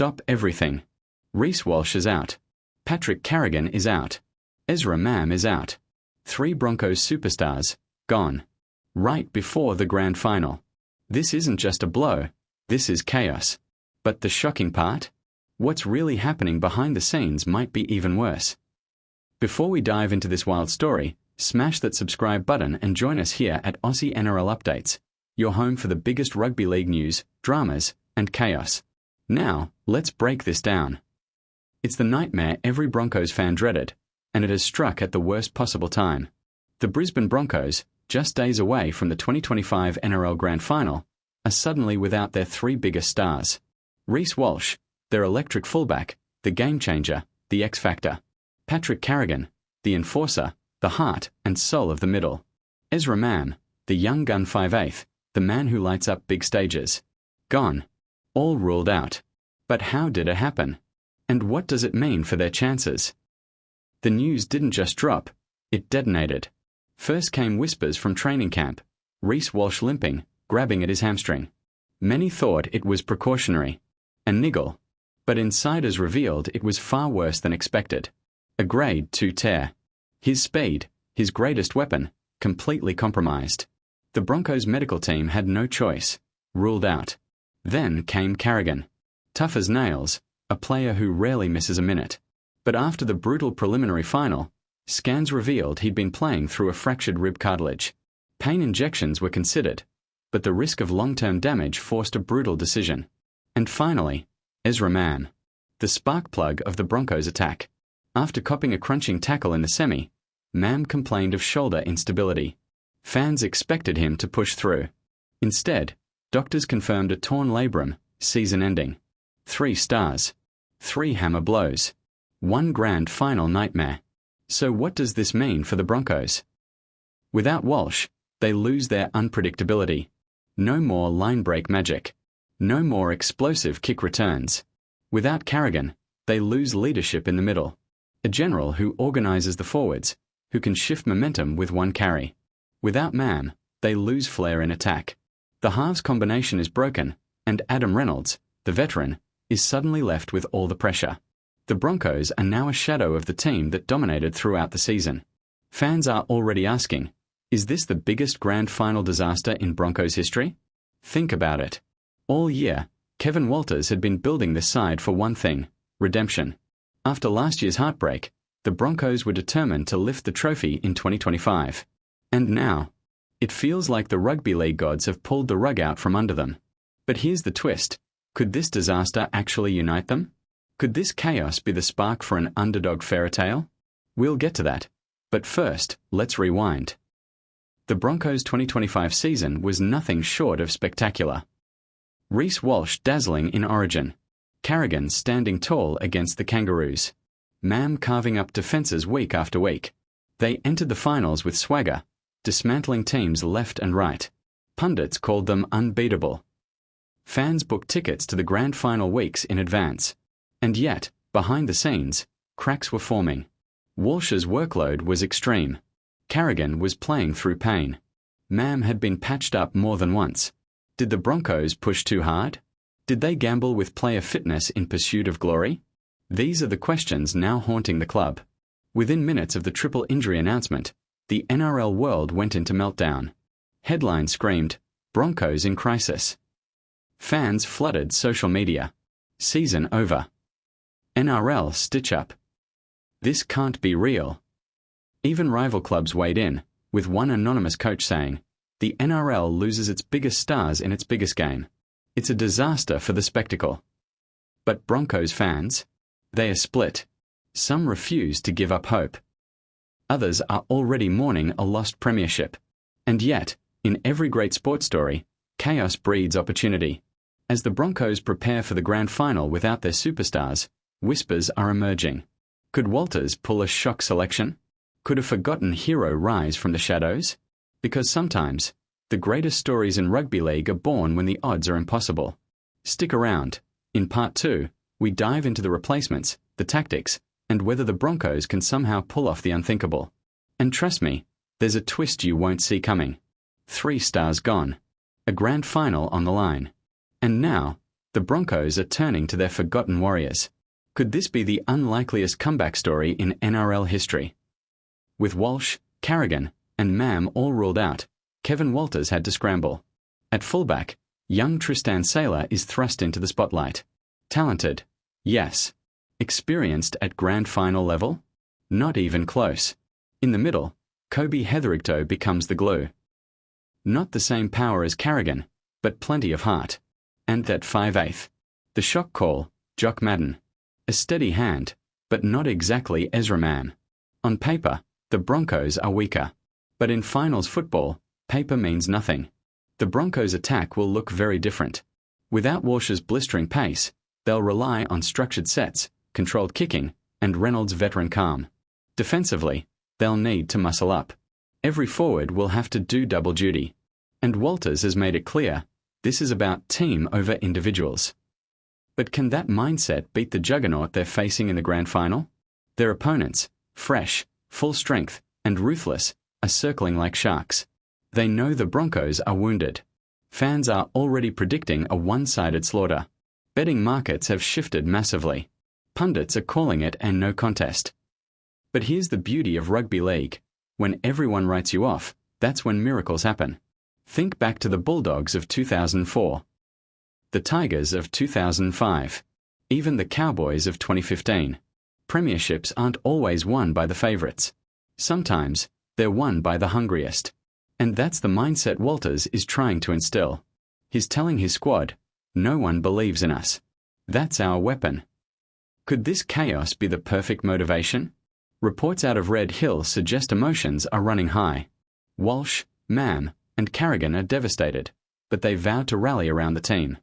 Stop everything. Reece Walsh is out. Carrigan is out. Ezra Mam is out. 3 Broncos superstars, gone. Right before the grand final. This isn't just a blow, this is chaos. But the shocking part? What's really happening behind the scenes might be even worse. Before we dive into this wild story, smash that subscribe button and join us here at Aussie NRL Updates, your home for the biggest rugby league news, dramas, and chaos. Now, let's break this down. It's the nightmare every Broncos fan dreaded, and it has struck at the worst possible time. The Brisbane Broncos, just days away from the 2025 NRL Grand Final, are suddenly without their 3 biggest stars. Reece Walsh, their electric fullback, the game changer, the X Factor. Carrigan, the enforcer, the heart and soul of the middle. Ezra Mam, the young gun 5'8", the man who lights up big stages. Gone. All ruled out. But how did it happen? And what does it mean for their chances? The news didn't just drop, it detonated. First came whispers from training camp, Reece Walsh limping, grabbing at his hamstring. Many thought it was precautionary, a niggle, but insiders revealed it was far worse than expected. A grade 2 tear. His speed, his greatest weapon, completely compromised. The Broncos medical team had no choice, ruled out. Then came Carrigan. Tough as nails, a player who rarely misses a minute. But after the brutal preliminary final, scans revealed he'd been playing through a fractured rib cartilage. Pain injections were considered, but the risk of long-term damage forced a brutal decision. And finally, Ezra Mam, the spark plug of the Broncos attack. After copping a crunching tackle in the semi, Mam complained of shoulder instability. Fans expected him to push through. Instead, doctors confirmed a torn labrum, season-ending. 3 stars. 3 hammer blows. 1 grand final nightmare. So what does this mean for the Broncos? Without Walsh, they lose their unpredictability. No more line break magic. No more explosive kick returns. Without Carrigan, they lose leadership in the middle. A general who organises the forwards, who can shift momentum with 1 carry. Without Mam, they lose flair in attack. The halves combination is broken, and Adam Reynolds, the veteran, is suddenly left with all the pressure. The Broncos are now a shadow of the team that dominated throughout the season. Fans are already asking, is this the biggest grand final disaster in Broncos history? Think about it. All year, Kevin Walters had been building this side for one thing: redemption. After last year's heartbreak, the Broncos were determined to lift the trophy in 2025. And now, it feels like the rugby league gods have pulled the rug out from under them. But here's the twist. Could this disaster actually unite them? Could this chaos be the spark for an underdog fairy tale? We'll get to that. But first, let's rewind. The Broncos' 2025 season was nothing short of spectacular. Reece Walsh dazzling in Origin. Carrigan standing tall against the Kangaroos. Mam carving up defences week after week. They entered the finals with swagger, dismantling teams left and right. Pundits called them unbeatable. Fans booked tickets to the grand final weeks in advance. And yet, behind the scenes, cracks were forming. Walsh's workload was extreme. Carrigan was playing through pain. Mam had been patched up more than once. Did the Broncos push too hard? Did they gamble with player fitness in pursuit of glory? These are the questions now haunting the club. Within minutes of the triple injury announcement, the NRL world went into meltdown. Headlines screamed, "Broncos in crisis." Fans flooded social media. Season over. NRL stitch up. This can't be real. Even rival clubs weighed in, with one anonymous coach saying, "The NRL loses its biggest stars in its biggest game. It's a disaster for the spectacle." But Broncos fans? They are split. Some refuse to give up hope. Others are already mourning a lost premiership. And yet, in every great sports story, chaos breeds opportunity. As the Broncos prepare for the grand final without their superstars, whispers are emerging. Could Walters pull a shock selection? Could a forgotten hero rise from the shadows? Because sometimes, the greatest stories in rugby league are born when the odds are impossible. Stick around. In Part 2, we dive into the replacements, the tactics, and whether the Broncos can somehow pull off the unthinkable. And trust me, there's a twist you won't see coming. 3 stars gone. A grand final on the line. And now, The Broncos are turning to their forgotten warriors. Could this be the unlikeliest comeback story in NRL history? With Walsh, Carigan, and Mam all ruled out, Kevin Walters had to scramble. At fullback, young Tristan Saylor is thrust into the spotlight. Talented? Yes. Experienced at grand final level? Not even close. In the middle, Kobe Hetherington becomes the glue. Not the same power as Carrigan, but plenty of heart. And that 5/8. The shock call, Jock Madden. A steady hand, but not exactly Ezra Mam. On paper, the Broncos are weaker. But in finals football, paper means nothing. The Broncos' attack will look very different. Without Walsh's blistering pace, they'll rely on structured sets, controlled kicking, and Reynolds' veteran calm. Defensively, they'll need to muscle up. Every forward will have to do double duty. And Walters has made it clear, this is about team over individuals. But can that mindset beat the juggernaut they're facing in the grand final? Their opponents, fresh, full strength, and ruthless, are circling like sharks. They know the Broncos are wounded. Fans are already predicting a one-sided slaughter. Betting markets have shifted massively. Pundits are calling it a no contest. But here's the beauty of rugby league. When everyone writes you off, that's when miracles happen. Think back to the Bulldogs of 2004. The Tigers of 2005. Even the Cowboys of 2015. Premierships aren't always won by the favourites. Sometimes, they're won by the hungriest. And that's the mindset Walters is trying to instill. He's telling his squad, no one believes in us. That's our weapon. Could this chaos be the perfect motivation? Reports out of Red Hill suggest emotions are running high. Walsh, Mam, and Carrigan are devastated, but they vowed to rally around the team.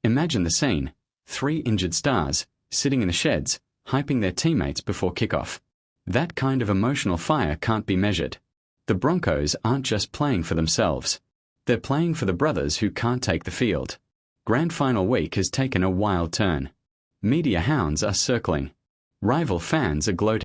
Imagine the scene, 3 injured stars, sitting in the sheds, hyping their teammates before kickoff. That kind of emotional fire can't be measured. The Broncos aren't just playing for themselves. They're playing for the brothers who can't take the field. Grand final week has taken a wild turn. Media hounds are circling. Rival fans are gloating.